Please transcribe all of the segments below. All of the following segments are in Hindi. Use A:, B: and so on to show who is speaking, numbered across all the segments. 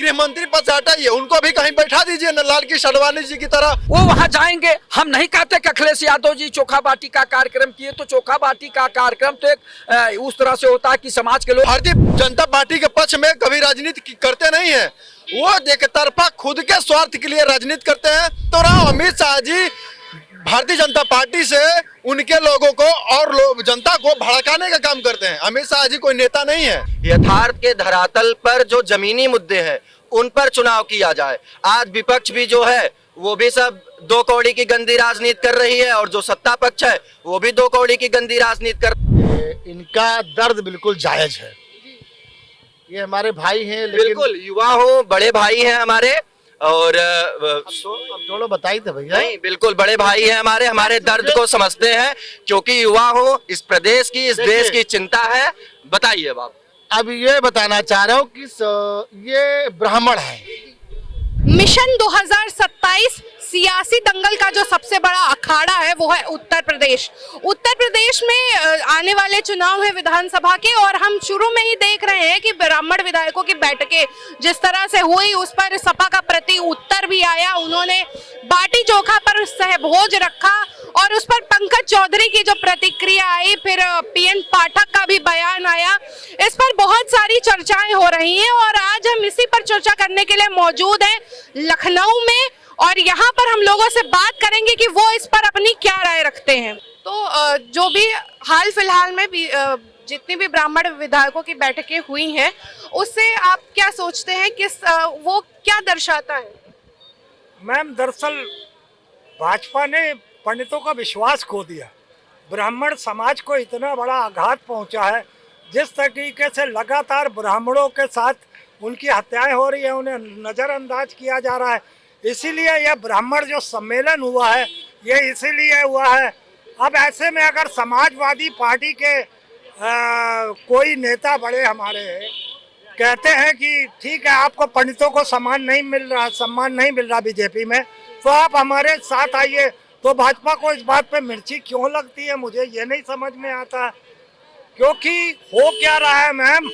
A: गृह मंत्री पद से हटाइए, उनको भी कहीं बैठा दीजिए न, लाल कृष्ण आडवाणी जी की तरह।
B: वो वहाँ जाएंगे। हम नहीं कहते कि अखिलेश यादव जी चोखा बाटी का कार्यक्रम किए, तो चोखा बाटी का कार्यक्रम तो एक उस तरह से होता है कि समाज के लोग
A: भारतीय जनता पार्टी के पक्ष में कभी राजनीति करते नहीं है, वो एक तरफा खुद के स्वार्थ के लिए राजनीति करते हैं। तो राव अमित शाह जी भारतीय जनता पार्टी से उनके लोगों को और जनता को भड़काने का काम करते हैं। अमित शाह जी कोई नेता नहीं है।
C: यथार्थ के धरातल पर जो जमीनी मुद्दे हैं उन पर चुनाव किया जाए। आज विपक्ष भी जो है वो भी सब दो कौड़ी की गंदी राजनीति कर रही है, और जो सत्ता पक्ष है वो भी दो कौड़ी की गंदी राजनीति कर।
D: इनका दर्द बिल्कुल जायज है। ये हमारे भाई हैं, लेकिन
C: बिल्कुल युवा हो, बड़े भाई हैं हमारे, और
D: अब दोनों बताई थे भैया।
C: नहीं, बिल्कुल बड़े भाई हैं हमारे दर्द को समझते हैं, क्योंकि युवा हो, इस प्रदेश की, इस देश की चिंता है। बताइए बाप।
D: अब ये बताना चाह रहा हूँ कि ये ब्राह्मण है।
E: मिशन 2027 सियासी दंगल का जो सबसे बड़ा अखाड़ा है वो है उत्तर प्रदेश। उत्तर प्रदेश में आने वाले चुनाव है विधानसभा के, और हम शुरू में ही देख रहे हैं कि ब्राह्मण विधायकों की बैठकें जिस तरह से हुई उस पर सपा का प्रति उत्तर भी आया। उन्होंने बाटी चोखा पर सहभोज रखा और उस पर पंकज चौधरी की जो प्रतिक्रिया आई, फिर पीएन पाठक का भी बयान आया। इस पर बहुत सारी चर्चाएं हो रही हैं और आज हम इसी पर चर्चा करने के लिए मौजूद हैं लखनऊ में, और यहाँ पर हम लोगों से बात करेंगे कि वो इस पर अपनी क्या राय रखते हैं। तो जो भी हाल फिलहाल में भी जितनी भी ब्राह्मण विधायकों की बैठकें हुई हैं उससे आप क्या सोचते हैं कि वो क्या दर्शाता है?
F: मैम, दरअसल भाजपा ने पंडितों का विश्वास खो दिया। ब्राह्मण समाज को इतना बड़ा आघात पहुंचा है, जिस तरीके से लगातार ब्राह्मणों के साथ उनकी हत्याएं हो रही है, उन्हें नज़रअंदाज किया जा रहा है। इसीलिए यह ब्राह्मण जो सम्मेलन हुआ है ये इसीलिए हुआ है। अब ऐसे में अगर समाजवादी पार्टी के कोई नेता बड़े हमारे कहते हैं कि ठीक है आपको पंडितों को सम्मान नहीं मिल रहा बीजेपी में, तो आप हमारे साथ आइए, तो भाजपा को इस बात पे मिर्ची क्यों लगती है मुझे ये नहीं समझ में आता। क्योंकि हो क्या रहा है मैम,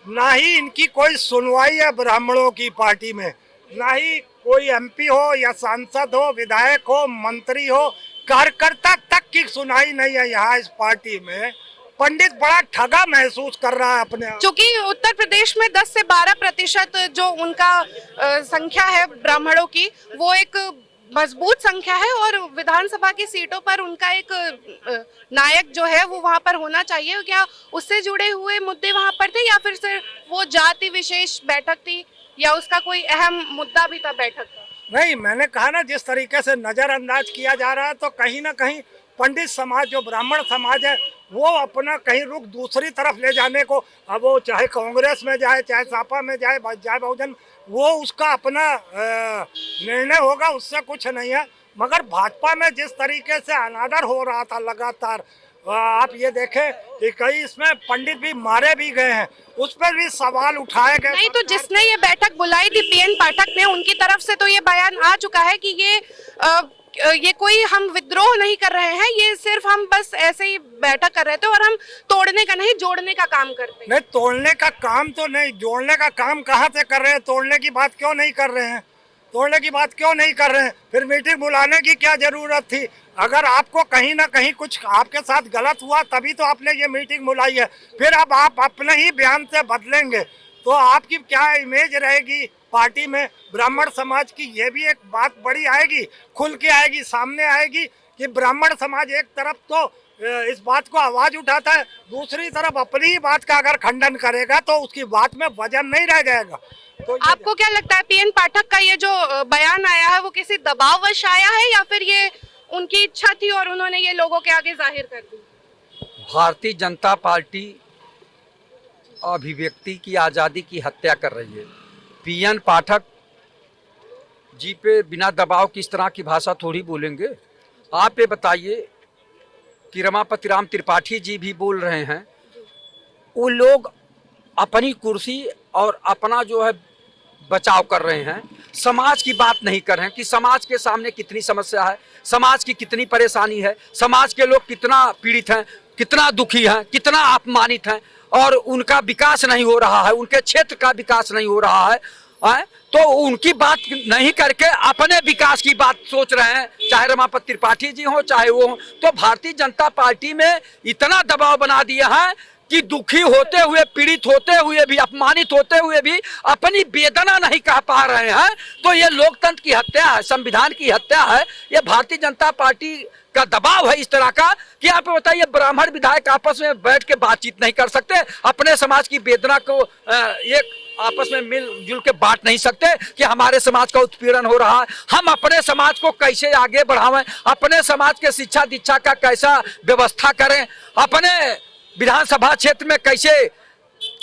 F: ना ही इनकी कोई सुनवाई है ब्राह्मणों की पार्टी में, ना ही कोई एमपी हो या सांसद हो, विधायक हो, मंत्री हो, कार्यकर्ता तक की सुनाई नहीं है यहाँ इस पार्टी में। पंडित बड़ा ठगा महसूस कर रहा है अपने आप।
E: क्योंकि उत्तर प्रदेश में 10 से 12% जो उनका संख्या है ब्राह्मणों की, वो एक मजबूत संख्या है, और विधानसभा की सीटों पर उनका एक नायक जो है वो वहाँ पर होना चाहिए। क्या उससे जुड़े हुए मुद्दे वहाँ पर थे, या फिर सिर्फ वो जाति विशेष बैठक थी, या उसका कोई अहम मुद्दा भी था बैठक का?
F: नहीं, मैंने कहा ना, जिस तरीके से नज़रअंदाज किया जा रहा है, तो कहीं ना कहीं पंडित समाज जो ब्राह्मण समाज है वो अपना कहीं रुख दूसरी तरफ ले जाने को, अब वो चाहे कांग्रेस में जाए, चाहे सपा में जाए बहुजन, वो उसका अपना निर्णय होगा, उससे कुछ नहीं है। मगर भाजपा में जिस तरीके से अनादर हो रहा था लगातार, आप ये देखें कि कई इसमें पंडित भी मारे भी गए हैं, उस पर भी सवाल उठाए गए।
E: नहीं, तो जिसने ये बैठक बुलाई थी पीएन पाठक ने, उनकी तरफ से तो ये बयान आ चुका है कि ये कोई हम विद्रोह नहीं कर रहे हैं, ये सिर्फ हम बस ऐसे ही बैठक कर रहे थे, और हम तोड़ने का नहीं जोड़ने का काम करते हैं।
F: नहीं, तोड़ने का काम तो नहीं, जोड़ने का काम कहाँ से कर रहे हैं? तोड़ने की बात क्यों नहीं कर रहे हैं? तोड़ने की बात क्यों नहीं कर रहे हैं? फिर मीटिंग बुलाने की क्या जरूरत थी? अगर आपको कहीं ना कहीं कुछ आपके साथ गलत हुआ तभी तो आपने ये मीटिंग बुलाई है। फिर अब आप अपने ही बयान से बदलेंगे तो आपकी क्या इमेज रहेगी पार्टी में? ब्राह्मण समाज की ये भी एक बात बड़ी आएगी, खुल के आएगी, सामने आएगी कि ब्राह्मण समाज एक तरफ तो इस बात को आवाज उठाता है, दूसरी तरफ अपनी ही बात का अगर खंडन करेगा तो उसकी बात में वजन नहीं रह जाएगा। तो
E: आपको क्या लगता है पीएन पाठक का ये जो बयान आया है वो किसी दबाववश आया है, या फिर ये उनकी इच्छा थी और उन्होंने ये लोगों के आगे जाहिर कर दी?
B: भारतीय जनता पार्टी अभिव्यक्ति की आज़ादी की हत्या कर रही है। पीएन पाठक जी पे बिना दबाव किस तरह की भाषा थोड़ी बोलेंगे। आप ये बताइए कि रमापति राम त्रिपाठी जी भी बोल रहे हैं, वो लोग अपनी कुर्सी और अपना जो है बचाव कर रहे हैं, समाज की बात नहीं कर रहे हैं कि समाज के सामने कितनी समस्या है, समाज की कितनी परेशानी है, समाज के लोग कितना पीड़ित हैं, कितना दुखी हैं, कितना अपमानित हैं, और उनका विकास नहीं हो रहा है, उनके क्षेत्र का विकास नहीं हो रहा है। तो उनकी बात नहीं करके अपने विकास की बात सोच रहे हैं, चाहे रमापति त्रिपाठी जी हो चाहे वो हो। तो भारतीय जनता पार्टी में इतना दबाव बना दिया है कि दुखी होते हुए, पीड़ित होते हुए भी, अपमानित होते हुए भी अपनी वेदना नहीं कह पा रहे हैं। तो ये लोकतंत्र की हत्या है, संविधान की हत्या है। ये भारतीय जनता पार्टी का दबाव है इस तरह का कि आप बताइए, ब्राह्मण विधायक आपस में बैठ के बातचीत नहीं कर सकते, अपने समाज की वेदना को एक आपस में मिलजुल के बांट नहीं सकते कि हमारे समाज का उत्पीड़न हो रहा है, हम अपने समाज को कैसे आगे बढ़ावें, अपने समाज के शिक्षा दीक्षा का कैसा व्यवस्था करें, अपने विधानसभा क्षेत्र में कैसे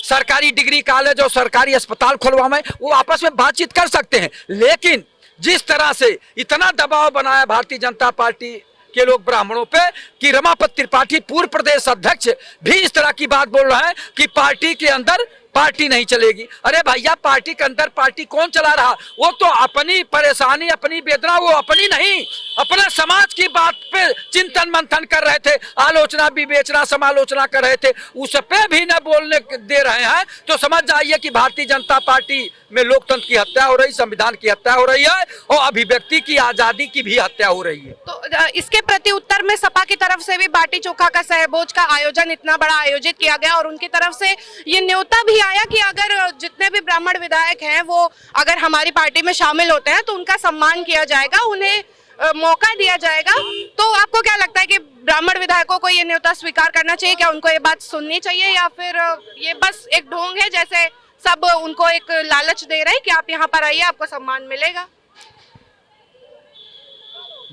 B: सरकारी डिग्री कॉलेज और सरकारी अस्पताल खुलवाएं, वो आपस में बातचीत कर सकते हैं। लेकिन जिस तरह से इतना दबाव बनाया भारतीय जनता पार्टी के लोग ब्राह्मणों पे कि रमापति त्रिपाठी पूर्व प्रदेश अध्यक्ष भी इस तरह की बात बोल रहे हैं कि पार्टी के अंदर पार्टी नहीं चलेगी। अरे भैया, पार्टी के अंदर पार्टी कौन चला रहा? वो तो अपनी परेशानी, अपनी वेदना, वो अपनी नहीं, अपने समाज की बात पे चिंतन मंथन कर रहे थे, आलोचना विवेचना समालोचना कर रहे थे, उस पे भी न बोलने दे रहे हैं। तो समझ जाइए कि भारतीय जनता पार्टी में लोकतंत्र की हत्या हो रही, संविधान की हत्या हो रही है और अभिव्यक्ति की आजादी की भी हत्या हो रही है।
E: तो इसके प्रति उत्तर में सपा की तरफ से भी बाटी चोखा का सहभोज का आयोजन इतना बड़ा आयोजित किया गया और उनकी तरफ से ये न्योता भी आया कि अगर जितने भी ब्राह्मण विधायक हैं वो अगर हमारी पार्टी में शामिल होते हैं तो उनका सम्मान किया जाएगा, उन्हें मौका दिया जाएगा। तो आपको क्या लगता है कि ब्राह्मण विधायकों को ये न्योता स्वीकार करना चाहिए? क्या उनको ये बात सुननी चाहिए या फिर ये बस एक ढोंग है, जैसे सब उनको एक लालच दे रहे हैं कि आप यहाँ पर आइए, आपको सम्मान मिलेगा?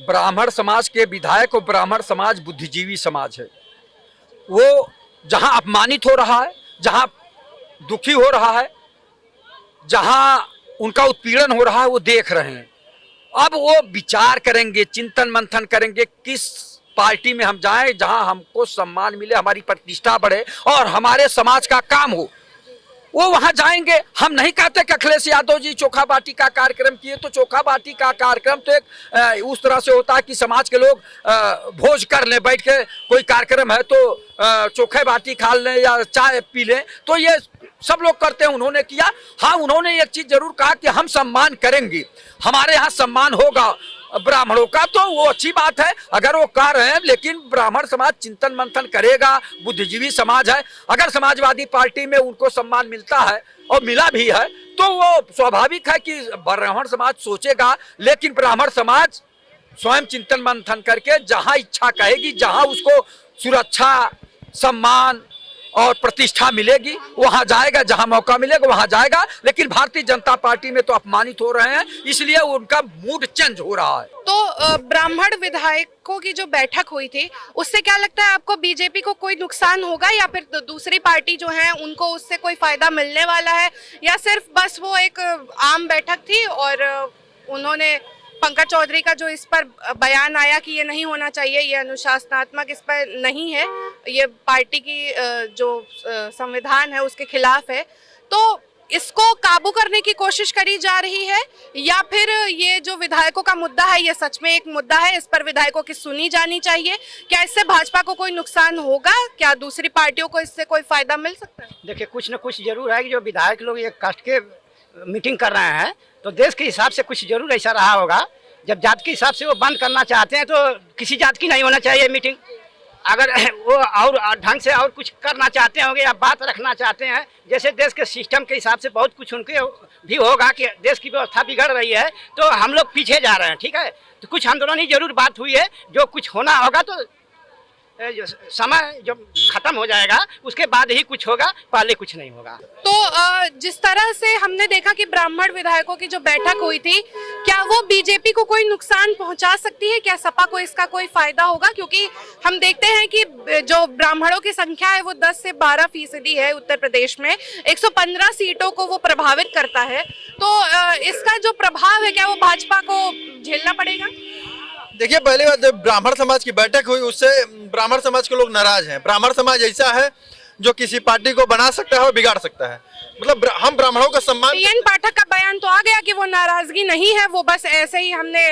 B: ब्राह्मण समाज के विधायक और ब्राह्मण समाज बुद्धिजीवी समाज है। वो जहां अपमानित हो रहा है, जहां दुखी हो रहा है, जहां उनका उत्पीड़न हो रहा है, वो देख रहे हैं। अब वो विचार करेंगे, चिंतन मंथन करेंगे किस पार्टी में हम जाएं जहां हमको सम्मान मिले, हमारी प्रतिष्ठा बढ़े और हमारे समाज का काम हो, वो वहां जाएंगे। हम नहीं कहते कि अखिलेश यादव जी चोखा बाटी का कार्यक्रम किए, तो चोखा बाटी का कार्यक्रम तो एक उस तरह से होता है कि समाज के लोग भोज कर लें, बैठ के कोई कार्यक्रम है तो चोखे बाटी खा लें या चाय पी लें, तो ये सब लोग करते हैं, उन्होंने किया। हाँ, उन्होंने एक चीज जरूर कहा कि हम सम्मान करेंगे, हमारे यहाँ सम्मान होगा ब्राह्मणों का, तो वो अच्छी बात है अगर वो कह रहे हैं। लेकिन ब्राह्मण समाज चिंतन मंथन करेगा, बुद्धिजीवी समाज है, अगर समाजवादी पार्टी में उनको सम्मान मिलता है और मिला भी है तो वो स्वाभाविक है कि ब्राह्मण समाज सोचेगा। लेकिन ब्राह्मण समाज स्वयं चिंतन मंथन करके जहां इच्छा कहेगी, जहां उसको सुरक्षा, सम्मान और प्रतिष्ठा मिलेगी वहां जाएगा, जहां मौका मिलेगा वहां जाएगा। लेकिन भारतीय जनता पार्टी में तो अपमानित हो रहे हैं, इसलिए उनका मूड चेंज हो रहा है।
E: तो ब्राह्मण विधायकों की जो बैठक हुई थी उससे क्या लगता है आपको, बीजेपी को कोई नुकसान होगा या फिर दूसरी पार्टी जो है उनको उससे कोई फायदा मिलने वाला है, या सिर्फ बस वो एक आम बैठक थी और उन्होंने पंकज चौधरी का जो इस पर बयान आया कि ये नहीं होना चाहिए, ये अनुशासनात्मक इस पर नहीं है, ये पार्टी की जो संविधान है उसके खिलाफ है, तो इसको काबू करने की कोशिश करी जा रही है या फिर ये जो विधायकों का मुद्दा है ये सच में एक मुद्दा है, इस पर विधायकों की सुनी जानी चाहिए? क्या इससे भाजपा को कोई नुकसान होगा? क्या दूसरी पार्टियों को इससे कोई फायदा मिल सकता है?
G: देखिए, कुछ न कुछ जरूर है कि जो विधायक लोग ये कास्ट के मीटिंग कर रहे हैं तो देश के हिसाब से कुछ जरूर ऐसा रहा होगा। जब जात के हिसाब से वो बंद करना चाहते हैं तो किसी जात की नहीं होना चाहिए मीटिंग। अगर वो और ढंग से और कुछ करना चाहते होंगे या बात रखना चाहते हैं, जैसे देश के सिस्टम के हिसाब से बहुत कुछ उनके भी होगा कि देश की व्यवस्था बिगड़ रही है तो हम लोग पीछे जा रहे हैं, ठीक है। तो कुछ आंदोलन जरूर बात हुई है, जो कुछ होना होगा तो समय जब खत्म हो जाएगा उसके बाद ही कुछ होगा, पहले कुछ नहीं होगा।
E: तो जिस तरह से हमने देखा कि ब्राह्मण विधायकों की जो बैठक हुई थी, क्या वो बीजेपी को कोई नुकसान पहुंचा सकती है? क्या सपा को इसका कोई फायदा होगा? क्योंकि हम देखते हैं कि जो ब्राह्मणों की संख्या है वो 10 से 12% है उत्तर प्रदेश में, 115 सीटों को वो प्रभावित करता है। तो इसका जो प्रभाव है क्या वो भाजपा को झेलना पड़ेगा?
A: देखिए, पहली बात, जब ब्राह्मण समाज की बैठक हुई उससे ब्राह्मण समाज के लोग नाराज हैं। ब्राह्मण समाज ऐसा है जो किसी पार्टी को बना सकता है और बिगाड़ सकता है। मतलब हम ब्राह्मणों का सम्मान।
E: पीएन पाठक का बयान तो आ गया कि वो नाराजगी नहीं है, वो बस ऐसे ही हमने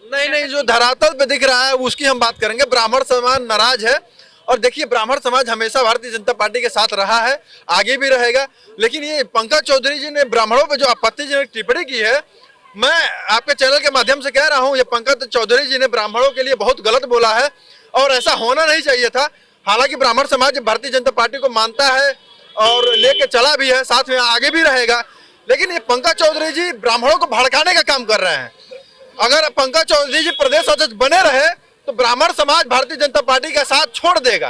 A: नहीं, जो धरातल पे दिख रहा है उसकी हम बात करेंगे। ब्राह्मण समाज नाराज है और देखिए ब्राह्मण समाज हमेशा भारतीय जनता पार्टी के साथ रहा है, आगे भी रहेगा। लेकिन ये पंकज चौधरी जी ने ब्राह्मणों पे जो आपत्तिजनक टिप्पणी की है, मैं आपके चैनल के माध्यम से कह रहा हूं, ये पंकज चौधरी जी ने ब्राह्मणों के लिए बहुत गलत बोला है और ऐसा होना नहीं चाहिए था। हालांकि ब्राह्मण समाज भारतीय जनता पार्टी को मानता है और लेके चला भी है, साथ में आगे भी रहेगा। लेकिन ये पंकज चौधरी जी ब्राह्मणों को भड़काने का काम कर रहे हैं। अगर पंकज चौधरी जी प्रदेश अध्यक्ष बने रहे तो ब्राह्मण समाज भारतीय जनता पार्टी का साथ छोड़ देगा।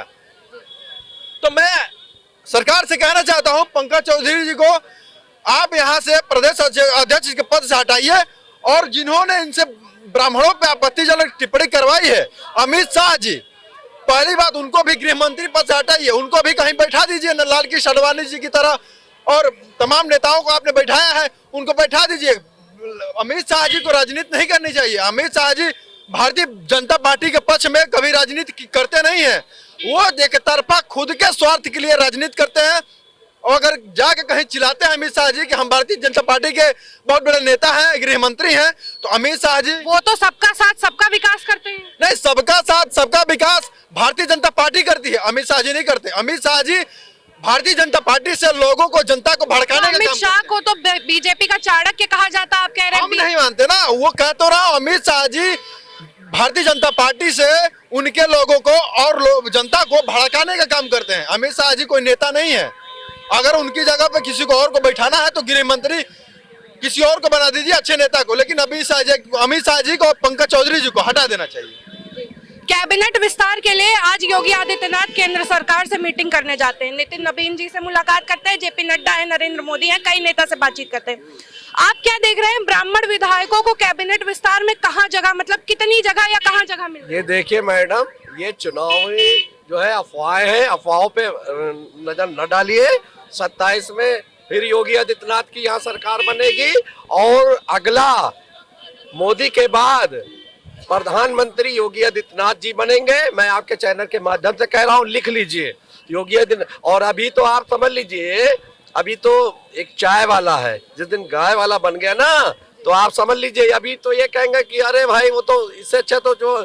A: तो मैं सरकार से कहना चाहता हूं, पंकज चौधरी जी को आप यहां से प्रदेश अध्यक्ष के पद से हटाइए और जिन्होंने इनसे ब्राह्मणों पे आपत्तिजनक टिप्पणी करवाई है, अमित शाह जी, पहली बात उनको भी गृह मंत्री पद से हटाइए, उनको भी कहीं बैठा दीजिए लाल कृष्ण आडवाणी जी की तरह, और तमाम नेताओं को आपने बैठाया है उनको बैठा दीजिए। अमित शाह जी को राजनीति नहीं करनी चाहिए। अमित शाह जी भारतीय जनता पार्टी के पक्ष में कभी राजनीति करते नहीं है, वो एक तरफा खुद के स्वार्थ के लिए राजनीति करते हैं। और अगर जाके कहीं चिल्लाते हैं अमित शाह जी कि हम भारतीय जनता पार्टी के बहुत बड़े नेता हैं, गृह मंत्री हैं, तो अमित शाह जी
E: वो तो सबका साथ सबका विकास करते हैं।
A: नहीं, सबका साथ सबका विकास भारतीय जनता पार्टी करती है, अमित शाह जी नहीं करते। अमित शाह जी भारतीय जनता पार्टी से लोगों को, जनता को भड़काने का काम
E: अमित शाह को तो बीजेपी का चाणक्य कहा जाता है, आप कह रहे
A: हम
E: हैं।
A: नहीं मानते ना, वो कह तो रहा हूं, अमित शाह जी भारतीय जनता पार्टी से उनके लोगों को और जनता को भड़काने का काम करते हैं। अमित शाह जी कोई नेता नहीं है। अगर उनकी जगह पे किसी को और को बैठाना है तो गृह मंत्री किसी और को बना दीजिए, अच्छे नेता को। लेकिन अमित शाह जी को, पंकज चौधरी जी को हटा देना चाहिए।
E: कैबिनेट विस्तार के लिए आज योगी आदित्यनाथ केंद्र सरकार से मीटिंग करने जाते हैं। नितिन नवीन जी से मुलाकात करते हैं, जेपी नड्डा है, नरेंद्र मोदी है, कई नेता से बातचीत करते हैं। आप क्या देख रहे हैं, ब्राह्मण विधायकों को कैबिनेट विस्तार में कहाँ जगह, मतलब कितनी जगह या कहाँ जगह मिल रही है?
H: ये देखिए मैडम, ये चुनावी जो है अफवाहें हैं, अफवाहों पे नजर न डालिए। 27 में फिर योगी आदित्यनाथ की यहाँ सरकार बनेगी और अगला मोदी के बाद प्रधानमंत्री योगी आदित्यनाथ जी बनेंगे। मैं आपके चैनल के माध्यम से कह रहा हूँ, लिख लीजिए योगी आदित्यनाथ। और अभी तो आप समझ लीजिए, अभी तो एक चाय वाला है, जिस दिन गाय वाला बन गया ना, तो आप समझ लीजिए अभी तो ये कहेंगे कि अरे भाई वो तो इससे अच्छा तो जो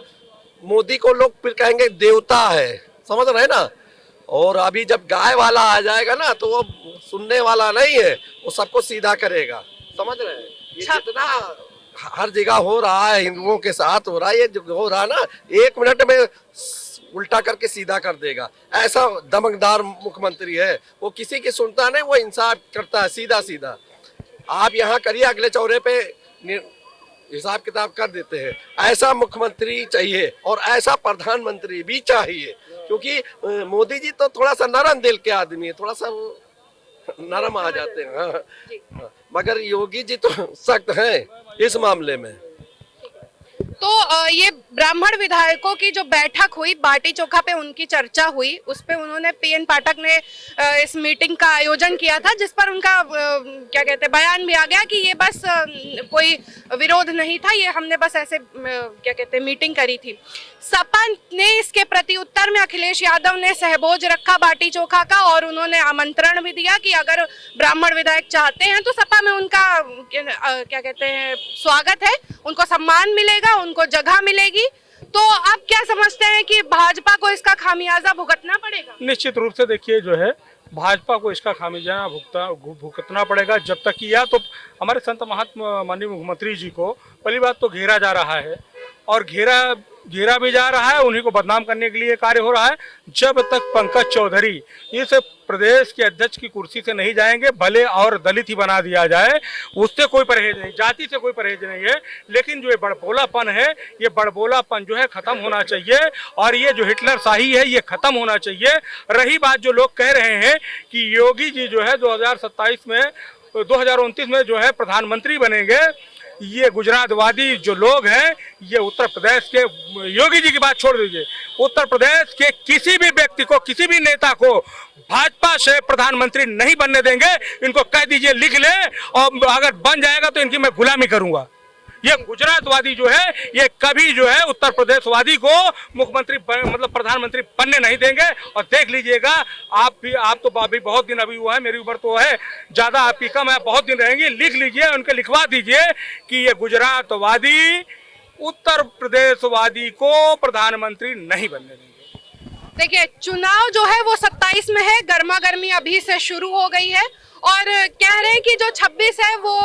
H: मोदी को लोग फिर कहेंगे देवता है, समझ रहे ना। और अभी जब गाय वाला आ जाएगा ना तो वो सुनने वाला नहीं है, वो सबको सीधा करेगा, समझ रहे हैं। ये जितना हर जगह हो रहा है, हिंदुओं के साथ हो रहा है, ये जो हो रहा है ना, 1 मिनट में उल्टा करके सीधा कर देगा। ऐसा दमकदार मुख्यमंत्री है, वो किसी की सुनता नहीं, वो इंसाफ करता है सीधा सीधा। आप यहाँ करिए, अगले चौरे पे हिसाब किताब कर देते हैं। ऐसा मुख्यमंत्री चाहिए और ऐसा प्रधानमंत्री भी चाहिए, क्योंकि मोदी जी तो थोड़ा सा नरम दिल के आदमी है, थोड़ा सा नरम आ जाते हैं। हाँ। मगर योगी जी तो सख्त हैं इस मामले में।
E: तो ये ब्राह्मण विधायकों की जो बैठक हुई, बाटी चोखा पे उनकी चर्चा हुई, उस पे उन्होंने पीएन पाठक ने इस मीटिंग का आयोजन किया था, जिस पर उनका क्या कहते हैं बयान भी आ गया कि ये बस कोई विरोध नहीं था, ये हमने बस ऐसे क्या कहते हैं मीटिंग करी थी। सपा ने इसके प्रति उत्तर में अखिलेश यादव ने सहभोज रखा बाटी चोखा का, और उन्होंने आमंत्रण भी दिया कि अगर ब्राह्मण विधायक चाहते हैं तो सपा में उनका क्या कहते हैं स्वागत है, उनको सम्मान मिलेगा, उनको जगह मिलेगी। तो आप क्या समझते हैं कि भाजपा को इसका खामियाजा भुगतना पड़ेगा?
I: निश्चित रूप से देखिए, जो है भाजपा को इसका खामियाजा भुगतना पड़ेगा, जब तक कि या तो हमारे संत महात्मा माननीय मुख्यमंत्री जी को पहली बात तो घेरा जा रहा है, और घेरा भी जा रहा है, उन्हीं को बदनाम करने के लिए कार्य हो रहा है। जब तक पंकज चौधरी इस प्रदेश के अध्यक्ष की कुर्सी से नहीं जाएंगे, भले और दलित ही बना दिया जाए, उससे कोई परहेज नहीं, जाति से कोई परहेज नहीं है। लेकिन जो ये बड़बोलापन है, ये बड़बोलापन जो है खत्म होना चाहिए, और ये जो हिटलर शाही है ये खत्म होना चाहिए। रही बात जो लोग कह रहे हैं कि योगी जी जो है 2027 में 2029 में जो है प्रधानमंत्री बनेंगे, ये गुजरातवादी जो लोग हैं, ये उत्तर प्रदेश के, योगी जी की बात छोड़ दीजिए, उत्तर प्रदेश के किसी भी व्यक्ति को, किसी भी नेता को भाजपा से प्रधानमंत्री नहीं बनने देंगे। इनको कह दीजिए, लिख ले, और अगर बन जाएगा तो इनकी मैं गुलामी करूंगा। ये गुजरातवादी जो है, ये कभी जो है उत्तर प्रदेशवादी को मुख्यमंत्री मतलब प्रधानमंत्री बनने नहीं देंगे। और देख लीजिएगा, आप तो अभी बहुत दिन अभी हुआ है, मेरी उम्र तो है ज़्यादा, आपकी कम है, बहुत दिन रहेंगी। लिख लीजिए, उनके लिखवा दीजिए कि ये गुजरातवादी उत्तर प्रदेशवादी को प्रधानमंत्री नहीं बनने देंगे।
E: देखिए चुनाव जो है वो 27 में है, गर्मा गर्मी अभी से शुरू हो गई है और कह रहे हैं कि जो 26 है वो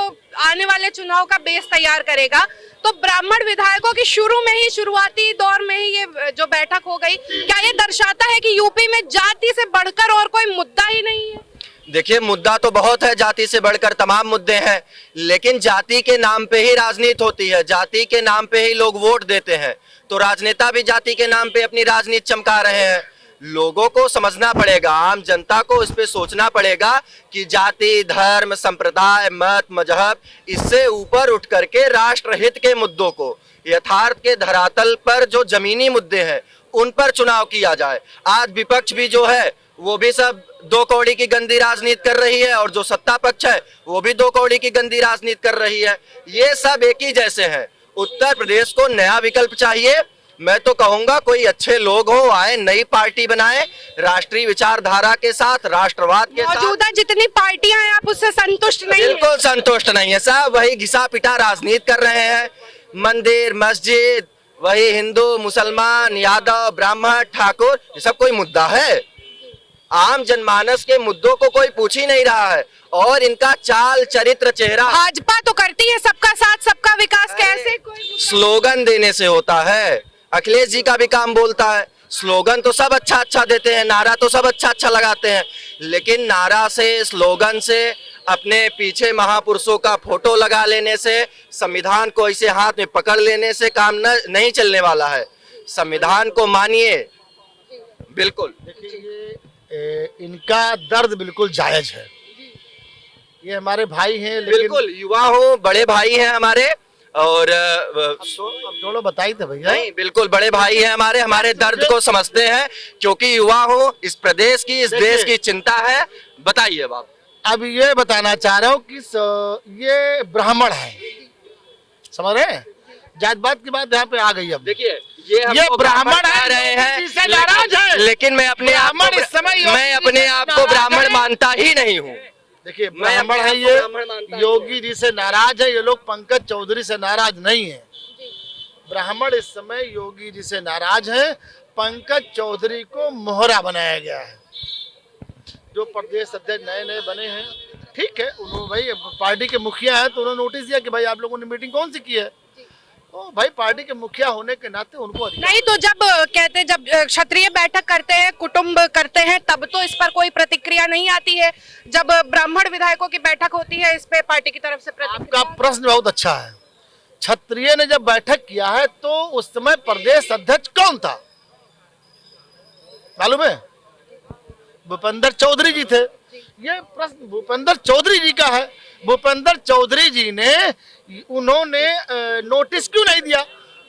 E: आने वाले चुनाव का बेस तैयार करेगा। तो ब्राह्मण विधायकों की शुरू में ही, शुरुआती दौर में ही ये जो बैठक हो गई, क्या ये दर्शाता है कि यूपी में जाति से बढ़कर और कोई मुद्दा ही नहीं है?
C: देखिए, मुद्दा तो बहुत है, जाति से बढ़कर तमाम मुद्दे हैं, लेकिन जाति के नाम पे ही राजनीति होती है, जाति के नाम पे ही लोग वोट देते हैं। तो राजनेता भी जाति के नाम पे अपनी राजनीति चमका रहे हैं। लोगों को समझना पड़ेगा, आम जनता को इस पे सोचना पड़ेगा कि जाति, धर्म, संप्रदाय, मत, मजहब, इससे ऊपर उठ करके राष्ट्रहित के मुद्दों को, यथार्थ के धरातल पर जो जमीनी मुद्दे हैं उन पर चुनाव किया जाए। आज विपक्ष भी जो है वो भी सब दो कौड़ी की गंदी राजनीति कर रही है और जो सत्ता पक्ष है वो भी दो कौड़ी की गंदी राजनीति कर रही है। ये सब एक ही जैसे हैं। उत्तर प्रदेश को नया विकल्प चाहिए। मैं तो कहूंगा कोई अच्छे लोग हो, आए, नई पार्टी बनाए, राष्ट्रीय विचारधारा के साथ, राष्ट्रवाद के साथ।
E: मौजूदा जितनी पार्टियां हैं आप उससे संतुष्ट नहीं हैं?
C: बिल्कुल संतुष्ट नहीं है। सब वही घिसा पिटा राजनीति कर रहे हैं। मंदिर, मस्जिद, वही हिंदू, मुसलमान, यादव, ब्राह्मण, ठाकुर, ये सब कोई मुद्दा है? आम जनमानस के मुद्दों को कोई पूछ ही नहीं रहा है। और इनका चाल, चरित्र, चेहरा,
E: भाजपा तो करती है सबका साथ सबका विकास, कैसे कोई
C: स्लोगन देने से होता है। अखिलेश जी का भी काम बोलता है, स्लोगन तो सब अच्छा अच्छा देते हैं, नारा तो सब अच्छा अच्छा लगाते हैं, लेकिन नारा से, स्लोगन से, अपने पीछे महापुरुषों का फोटो लगा लेने से, संविधान को ऐसे हाथ में पकड़ लेने से काम नहीं चलने वाला है। संविधान को मानिए। बिल्कुल।
D: देखिए, इनका दर्द बिल्कुल जायज है। ये हमारे भाई हैं, लेकिन
C: बिल्कुल युवा हो, बड़े भाई हैं हमारे, और
D: अब दोनों बताई थे भैया।
C: नहीं, बिल्कुल बड़े भाई हैं हमारे दर्द को समझते हैं, क्योंकि युवा हो, इस प्रदेश की, इस देश की चिंता है। बताइए बाप।
D: अब ये बताना चाह रहा हूँ कि ये ब्राह्मण है, समझ रहे हैं? जात-पात की बात यहाँ पे आ गई। अब
C: देखिए, ये
D: ब्राह्मण
C: आ रहे हैं,
D: इससे नाराज है,
C: लेकिन मैं अपने आप को ब्राह्मण मानता ही नहीं हूँ।
D: देखिए, ब्राह्मण है ये, योगी जी से नाराज है ये लोग, पंकज चौधरी से नाराज नहीं है। ब्राह्मण इस समय योगी जी से नाराज है। पंकज चौधरी को मोहरा बनाया गया है। जो प्रदेश अध्यक्ष नए नए बने हैं, ठीक है, उन्होंने भाई पार्टी के मुखिया है तो उन्होंने नोटिस दिया कि भाई आप लोगों ने मीटिंग कौन सी की है। तो भाई पार्टी के मुखिया होने के नाते उनको
E: नहीं, तो जब कहते, जब क्षत्रिय बैठक करते हैं, कुटुंब करते हैं, तब तो इस पर कोई प्रतिक्रिया नहीं आती है। जब ब्राह्मण विधायकों की बैठक होती है, इस पे पार्टी की तरफ से प्रतिक्रिया।
D: आपका प्रश्न बहुत अच्छा है। क्षत्रिय ने जब बैठक किया है तो उस समय प्रदेश अध्यक्ष कौन था मालूम है? भूपेंद्र चौधरी जी थे। ये प्रश्न भूपेंद्र चौधरी जी का है। भूपेंद्र चौधरी जी ने, उन्होंने नोटिस क्यों नहीं दिया?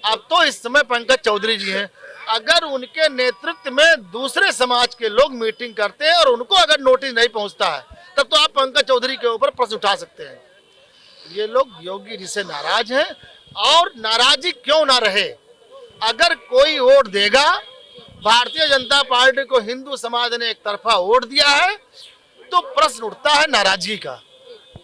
D: अब तो इस समय पंकज चौधरी जी हैं। अगर उनके नेतृत्व में दूसरे समाज के लोग मीटिंग करते हैं और उनको अगर नोटिस नहीं पहुंचता है, तब तो आप पंकज चौधरी के ऊपर प्रश्न उठा सकते हैं। ये लोग योगी जी से नाराज हैं, और नाराजी क्यों ना रहे, अगर कोई वोट देगा, भारतीय जनता पार्टी को हिंदू समाज ने एक तरफा वोट दिया है, तो प्रश्न उठता है नाराजगी का।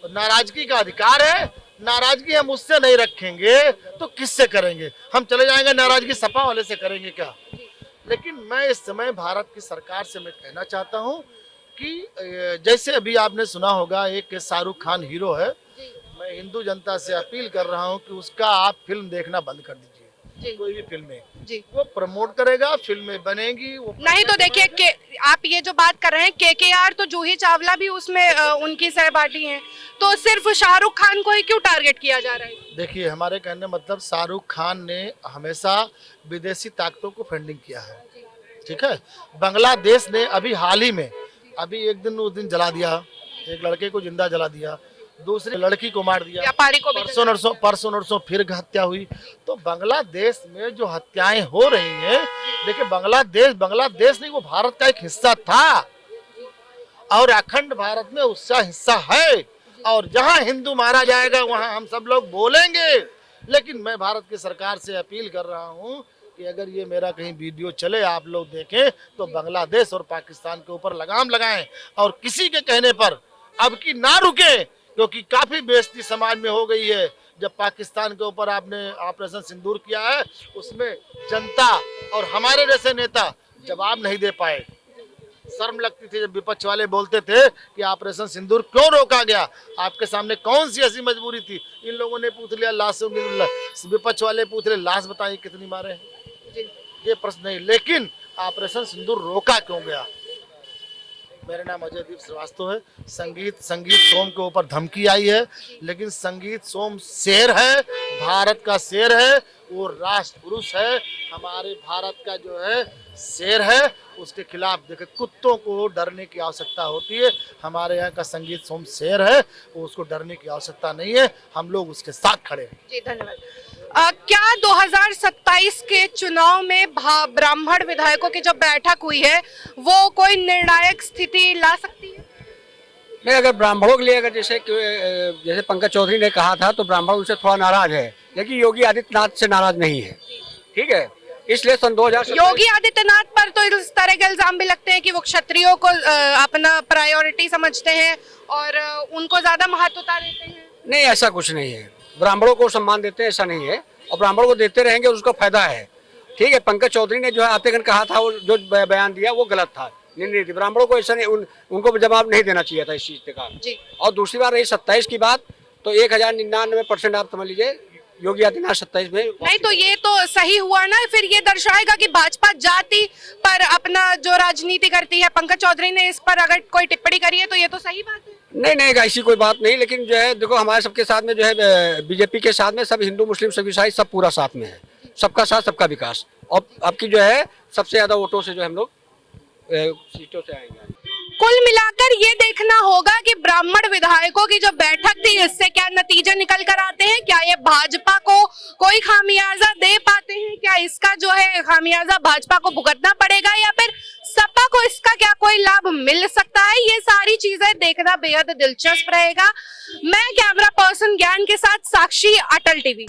D: नाराजगी का अधिकार है। नाराजगी हम उससे नहीं रखेंगे तो किससे करेंगे? हम चले जाएंगे नाराजगी सपा वाले से करेंगे क्या? लेकिन मैं इस समय भारत की सरकार से मैं कहना चाहता हूं कि जैसे अभी आपने सुना होगा, एक शाहरुख खान हीरो है, मैं हिंदू जनता से अपील कर रहा हूं कि उसका आप फिल्म देखना बंद कर दीजिए। कोई भी फिल्में वो प्रमोट करेगा, फिल्में बनेगी, वो
E: नहीं। तो देखिए कि आप ये जो बात कर रहे हैं, केकेआर तो जूही चावला भी उसमें उनकी सहपाठी हैं, तो सिर्फ शाहरुख खान को ही क्यों टारगेट किया जा रहा है?
D: देखिए, हमारे कहने मतलब शाहरुख खान ने हमेशा विदेशी ताकतों को फंडिंग किया है, ठीक है। बांग्लादेश ने अभी हाल ही में, अभी एक दिन उस दिन जला दिया, एक लड़के को जिंदा जला दिया, दूसरी लड़की को मार दिया,
E: व्यापारी को
D: परसों नरसों फिर हत्या हुई। तो बांग्लादेश में जो हत्याएं हो रही हैं, देखिए बांग्लादेश नहीं, वो भारत का एक हिस्सा था, और अखंड भारत में उसका हिस्सा है, और जहां हिंदू मारा जाएगा वहां हम सब लोग बोलेंगे। लेकिन मैं भारत की सरकार से अपील कर रहा हूं कि अगर ये मेरा कहीं वीडियो चले, आप लोग देखें, तो बांग्लादेश और पाकिस्तान के ऊपर लगाम लगाएं, और किसी के कहने पर अब की ना रुके, क्योंकि काफी बेइज्जती समाज में हो गई है। जब पाकिस्तान के ऊपर आपने ऑपरेशन सिंदूर किया है, उसमें जनता और हमारे जैसे नेता जवाब नहीं दे पाए। शर्म लगती थी जब विपक्ष वाले बोलते थे कि ऑपरेशन सिंदूर क्यों रोका गया, आपके सामने कौन सी ऐसी मजबूरी थी। इन लोगों ने पूछ लिया लाश से, विपक्ष वाले पूछ रहे लाश बताइए कितनी मारे हैं, ये प्रश्न नहीं। लेकिन ऑपरेशन सिंदूर रोका क्यों गया। मेरा नाम अजयदीप श्रीवास्तव है। संगीत सोम के ऊपर धमकी आई है, लेकिन संगीत सोम शेर है, भारत का शेर है, वो राष्ट्र पुरुष है, हमारे भारत का जो है शेर है। उसके खिलाफ देखिए कुत्तों को डरने की आवश्यकता होती है, हमारे यहाँ का संगीत सोम शेर है, वो उसको डरने की आवश्यकता नहीं है, हम लोग उसके साथ खड़े हैं।
E: जी धन्यवाद। क्या 2027 के चुनाव में ब्राह्मण विधायकों की जो बैठक हुई है वो कोई निर्णायक स्थिति ला सकती है?
B: नहीं, अगर ब्राह्मणों के लिए अगर जैसे पंकज चौधरी ने कहा था तो ब्राह्मण उनसे थोड़ा नाराज है, लेकिन योगी आदित्यनाथ से नाराज नहीं है। ठीक है, इसलिए सन 2000
E: योगी आदित्यनाथ पर तो इस तरह के इल्जाम भी लगते हैं कि वो क्षत्रियों को अपना प्रायोरिटी समझते हैं और उनको ज्यादा महत्वता देते हैं।
B: नहीं, ऐसा कुछ नहीं है, ब्राह्मणों को सम्मान देते हैं ऐसा नहीं है, और ब्राह्मणों को देते रहेंगे उसका फायदा है। ठीक है, पंकज चौधरी ने जो है आते कहा था, वो जो बयान दिया वो गलत था, नहीं थी। ब्राह्मणों को ऐसा नहीं, उनको जवाब नहीं देना चाहिए था इस चीज का। और दूसरी बात रही 27 की बात, तो 1099% आप समझ लीजिए योगी आदित्यनाथ 27 में
E: नहीं, तो ये तो सही हुआ ना, फिर ये दर्शाएगा कि भाजपा जाति पर अपना जो राजनीति करती है। पंकज चौधरी ने इस पर अगर कोई टिप्पणी करी है तो ये तो सही बात है।
B: नहीं, ऐसी कोई बात नहीं, लेकिन जो है देखो हमारे सबके साथ में जो है बीजेपी के साथ में सब हिंदू मुस्लिम सब ईसाई सब पूरा साथ में है, सबका साथ सबका विकास। और आपकी जो है सबसे ज्यादा वोटों से जो हम लोग सीटों से आएंगे।
E: कुल मिलाकर ये देखना होगा कि ब्राह्मण विधायकों की जो बैठक थी इससे क्या नतीजे निकल कर आते हैं, क्या ये भाजपा को कोई खामियाजा दे पाते हैं, क्या इसका जो है खामियाजा भाजपा को भुगतना पड़ेगा या फिर सपा को इसका क्या कोई लाभ मिल सकता है। ये सारी चीजें देखना बेहद दिलचस्प रहेगा। मैं कैमरा पर्सन ज्ञान के साथ साक्षी, अटल टीवी।